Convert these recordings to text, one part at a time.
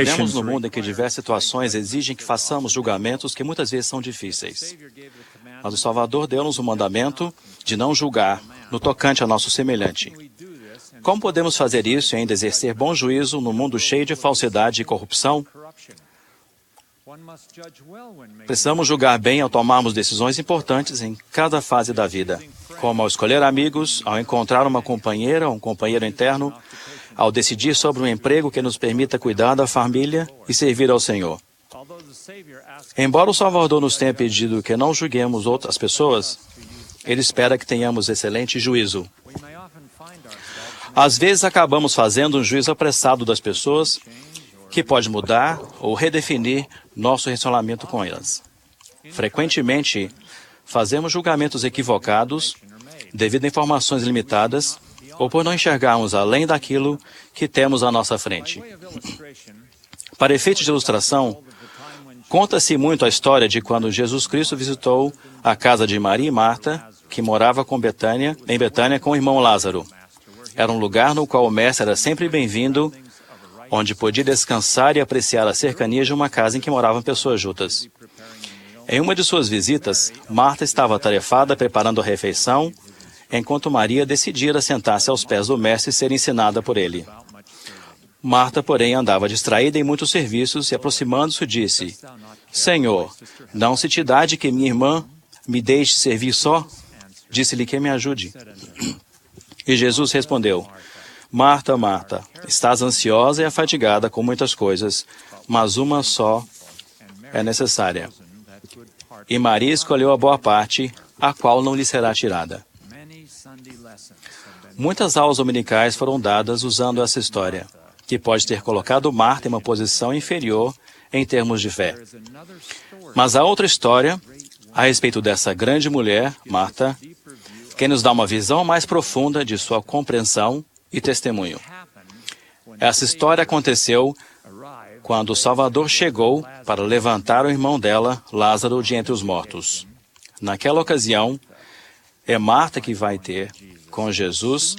Vivemos num mundo em que diversas situações exigem que façamos julgamentos que muitas vezes são difíceis. Mas o Salvador deu-nos o mandamento de não julgar no tocante ao nosso semelhante. Como podemos fazer isso e ainda exercer bom juízo num mundo cheio de falsidade e corrupção? Precisamos julgar bem ao tomarmos decisões importantes em cada fase da vida, como ao escolher amigos, ao encontrar uma companheira ou um companheiro interno, ao decidir sobre um emprego que nos permita cuidar da família e servir ao Senhor. Embora o Salvador nos tenha pedido que não julguemos outras pessoas, Ele espera que tenhamos excelente juízo. Às vezes acabamos fazendo um juízo apressado das pessoas que pode mudar ou redefinir nosso relacionamento com elas. Frequentemente, fazemos julgamentos equivocados devido a informações limitadas ou por não enxergarmos além daquilo que temos à nossa frente. Para efeitos de ilustração, conta-se muito a história de quando Jesus Cristo visitou a casa de Maria e Marta, que morava em Betânia com o irmão Lázaro. Era um lugar no qual o mestre era sempre bem-vindo, onde podia descansar e apreciar a cercania de uma casa em que moravam pessoas juntas. Em uma de suas visitas, Marta estava atarefada preparando a refeição, enquanto Maria decidira sentar-se aos pés do mestre e ser ensinada por ele. Marta, porém, andava distraída em muitos serviços e, aproximando-se, disse: Senhor, não se te dá de que minha irmã me deixe servir só? Disse-lhe que me ajude. E Jesus respondeu: Marta, Marta, estás ansiosa e afadigada com muitas coisas, mas uma só é necessária. E Maria escolheu a boa parte, a qual não lhe será tirada. Muitas aulas dominicais foram dadas usando essa história, que pode ter colocado Marta em uma posição inferior em termos de fé. Mas há outra história a respeito dessa grande mulher, Marta, que nos dá uma visão mais profunda de sua compreensão e testemunho. Essa história aconteceu quando o Salvador chegou para levantar o irmão dela, Lázaro, de entre os mortos. Naquela ocasião, é Marta que vai ter com Jesus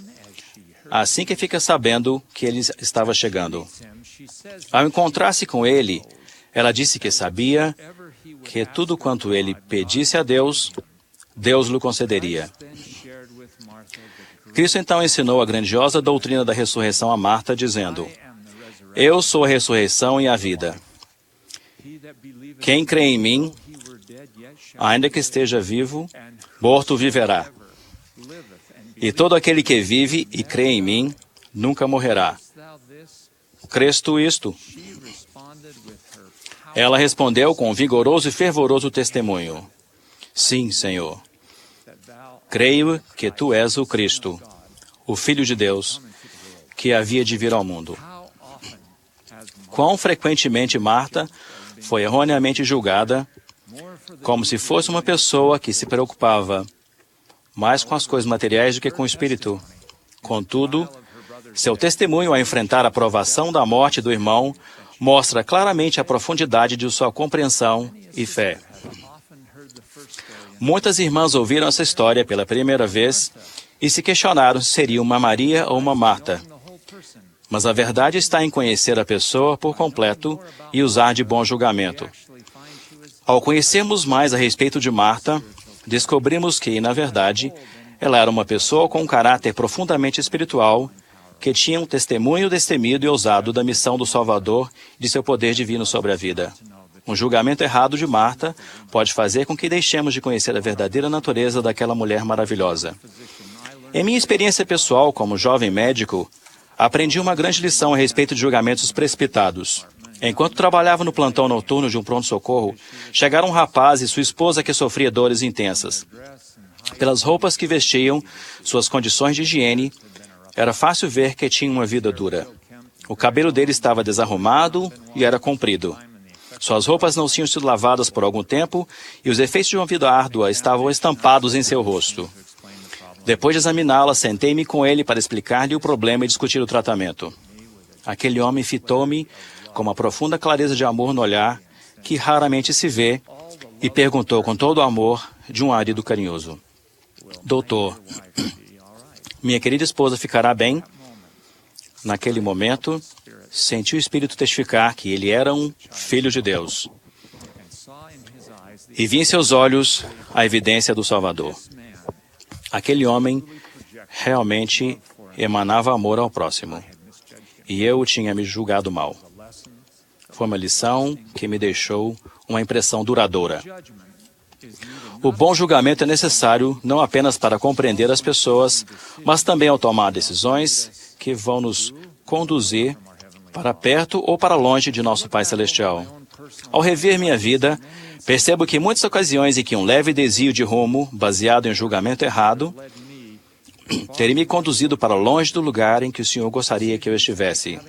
assim que fica sabendo que ele estava chegando. Ao encontrar-se com ele, ela disse que sabia que tudo quanto ele pedisse a Deus, Deus lhe concederia. Cristo então ensinou a grandiosa doutrina da ressurreição a Marta, dizendo: Eu sou a ressurreição e a vida. Quem crê em mim, ainda que esteja vivo, morto viverá. E todo aquele que vive e crê em mim, nunca morrerá. Crês tu isto? Ela respondeu com vigoroso e fervoroso testemunho: Sim, Senhor. Creio que tu és o Cristo, o Filho de Deus, que havia de vir ao mundo. Quão frequentemente Marta foi erroneamente julgada como se fosse uma pessoa que se preocupava mais com as coisas materiais do que com o espírito. Contudo, seu testemunho ao enfrentar a provação da morte do irmão mostra claramente a profundidade de sua compreensão e fé. Muitas irmãs ouviram essa história pela primeira vez e se questionaram se seria uma Maria ou uma Marta. Mas a verdade está em conhecer a pessoa por completo e usar de bom julgamento. Ao conhecermos mais a respeito de Marta, descobrimos que, na verdade, ela era uma pessoa com um caráter profundamente espiritual, que tinha um testemunho destemido e ousado da missão do Salvador e de seu poder divino sobre a vida. Um julgamento errado de Marta pode fazer com que deixemos de conhecer a verdadeira natureza daquela mulher maravilhosa. Em minha experiência pessoal como jovem médico, aprendi uma grande lição a respeito de julgamentos precipitados. Enquanto trabalhava no plantão noturno de um pronto-socorro, chegaram um rapaz e sua esposa que sofria dores intensas. Pelas roupas que vestiam, suas condições de higiene, era fácil ver que tinham uma vida dura. O cabelo dele estava desarrumado e era comprido. Suas roupas não tinham sido lavadas por algum tempo e os efeitos de uma vida árdua estavam estampados em seu rosto. Depois de examiná-la, sentei-me com ele para explicar-lhe o problema e discutir o tratamento. Aquele homem fitou-me com uma profunda clareza de amor no olhar, que raramente se vê, e perguntou com todo o amor de um marido carinhoso: Doutor, minha querida esposa ficará bem? Naquele momento, senti o Espírito testificar que ele era um filho de Deus. E vi em seus olhos a evidência do Salvador. Aquele homem realmente emanava amor ao próximo. E eu tinha me julgado mal. Foi uma lição que me deixou uma impressão duradoura. O bom julgamento é necessário não apenas para compreender as pessoas, mas também ao tomar decisões que vão nos conduzir para perto ou para longe de nosso Pai Celestial. Ao rever minha vida, percebo que em muitas ocasiões em que um leve desvio de rumo, baseado em julgamento errado, teria me conduzido para longe do lugar em que o Senhor gostaria que eu estivesse.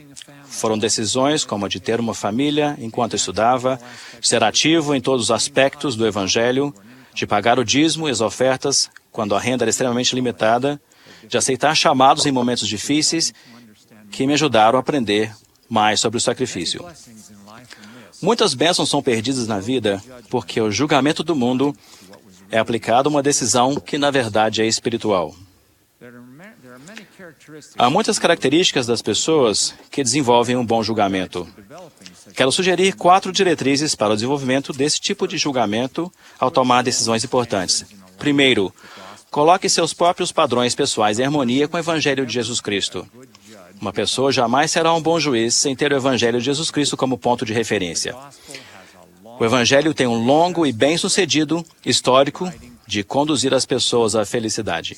Foram decisões como a de ter uma família enquanto estudava, ser ativo em todos os aspectos do Evangelho, de pagar o dízimo e as ofertas quando a renda era extremamente limitada, de aceitar chamados em momentos difíceis, que me ajudaram a aprender mais sobre o sacrifício. Muitas bênçãos são perdidas na vida porque o julgamento do mundo é aplicado a uma decisão que, na verdade, é espiritual. Há muitas características das pessoas que desenvolvem um bom julgamento. Quero sugerir 4 diretrizes para o desenvolvimento desse tipo de julgamento ao tomar decisões importantes. Primeiro, coloque seus próprios padrões pessoais em harmonia com o Evangelho de Jesus Cristo. Uma pessoa jamais será um bom juiz sem ter o Evangelho de Jesus Cristo como ponto de referência. O Evangelho tem um longo e bem-sucedido histórico de conduzir as pessoas à felicidade.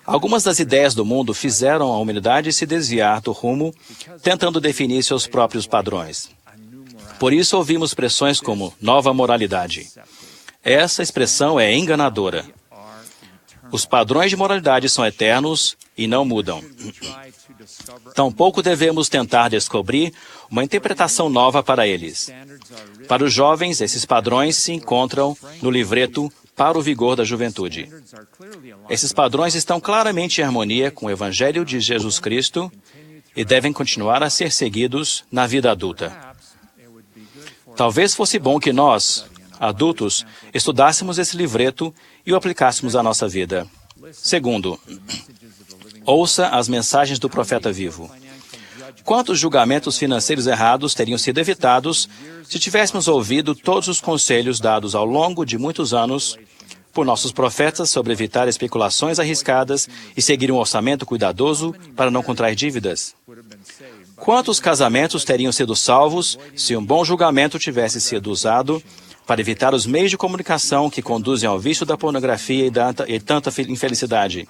Algumas das ideias do mundo fizeram a humanidade se desviar do rumo, tentando definir seus próprios padrões. Por isso ouvimos expressões como nova moralidade. Essa expressão é enganadora. Os padrões de moralidade são eternos e não mudam. Tampouco devemos tentar descobrir uma interpretação nova para eles. Para os jovens, esses padrões se encontram no livreto Para o Vigor da Juventude. Esses padrões estão claramente em harmonia com o Evangelho de Jesus Cristo e devem continuar a ser seguidos na vida adulta. Talvez fosse bom que nós, adultos, estudássemos esse livreto e o aplicássemos à nossa vida. Segundo, ouça as mensagens do profeta vivo. Quantos julgamentos financeiros errados teriam sido evitados se tivéssemos ouvido todos os conselhos dados ao longo de muitos anos por nossos profetas sobre evitar especulações arriscadas e seguir um orçamento cuidadoso para não contrair dívidas? Quantos casamentos teriam sido salvos se um bom julgamento tivesse sido usado para evitar os meios de comunicação que conduzem ao vício da pornografia e tanta infelicidade?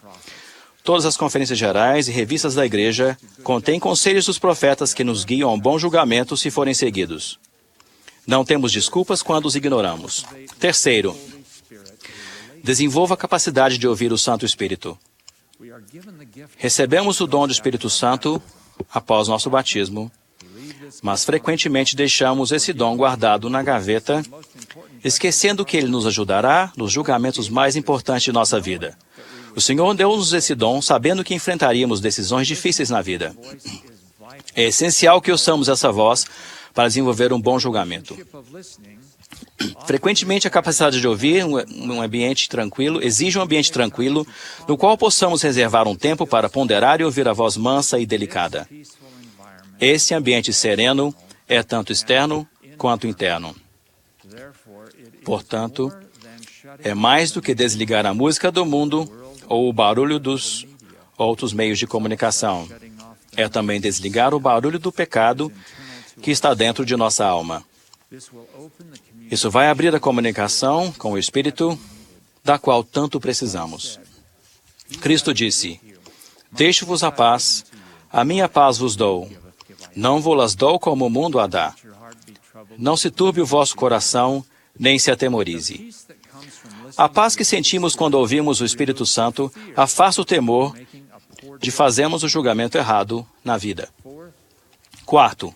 Todas as conferências gerais e revistas da igreja contêm conselhos dos profetas que nos guiam a um bom julgamento se forem seguidos. Não temos desculpas quando os ignoramos. Terceiro, desenvolva a capacidade de ouvir o Santo Espírito. Recebemos o dom do Espírito Santo após nosso batismo, mas frequentemente deixamos esse dom guardado na gaveta, esquecendo que ele nos ajudará nos julgamentos mais importantes de nossa vida. O Senhor deu-nos esse dom sabendo que enfrentaríamos decisões difíceis na vida. É essencial que ouçamos essa voz para desenvolver um bom julgamento. Frequentemente, a capacidade de ouvir um ambiente tranquilo exige um ambiente tranquilo no qual possamos reservar um tempo para ponderar e ouvir a voz mansa e delicada. Esse ambiente sereno é tanto externo quanto interno. Portanto, é mais do que desligar a música do mundo ou o barulho dos outros meios de comunicação. É também desligar o barulho do pecado que está dentro de nossa alma. Isso vai abrir a comunicação com o Espírito, da qual tanto precisamos. Cristo disse: deixo-vos a paz, a minha paz vos dou. Não vou-las dou como o mundo a dá. Não se turbe o vosso coração, nem se atemorize. A paz que sentimos quando ouvimos o Espírito Santo afasta o temor de fazermos o julgamento errado na vida. Quarto,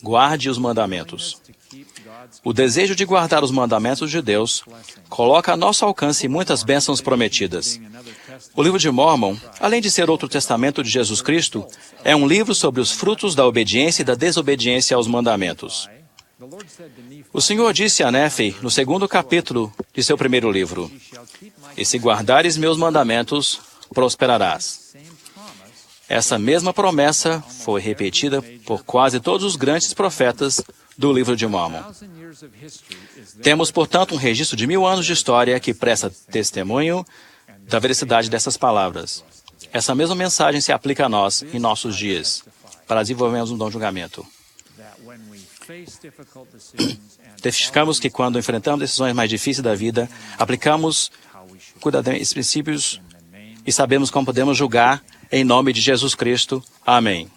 guarde os mandamentos. O desejo de guardar os mandamentos de Deus coloca a nosso alcance muitas bênçãos prometidas. O livro de Mórmon, além de ser outro testamento de Jesus Cristo, é um livro sobre os frutos da obediência e da desobediência aos mandamentos. O Senhor disse a Néfi, no 2º capítulo de seu primeiro livro: e se guardares meus mandamentos, prosperarás. Essa mesma promessa foi repetida por quase todos os grandes profetas do livro de Mórmon. Temos, portanto, um registro de 1000 anos de história que presta testemunho da veracidade dessas palavras. Essa mesma mensagem se aplica a nós em nossos dias, para desenvolvermos um dom julgamento. Testificamos que quando enfrentamos decisões mais difíceis da vida, aplicamos cuidadosamente esses princípios e sabemos como podemos julgar em nome de Jesus Cristo. Amém.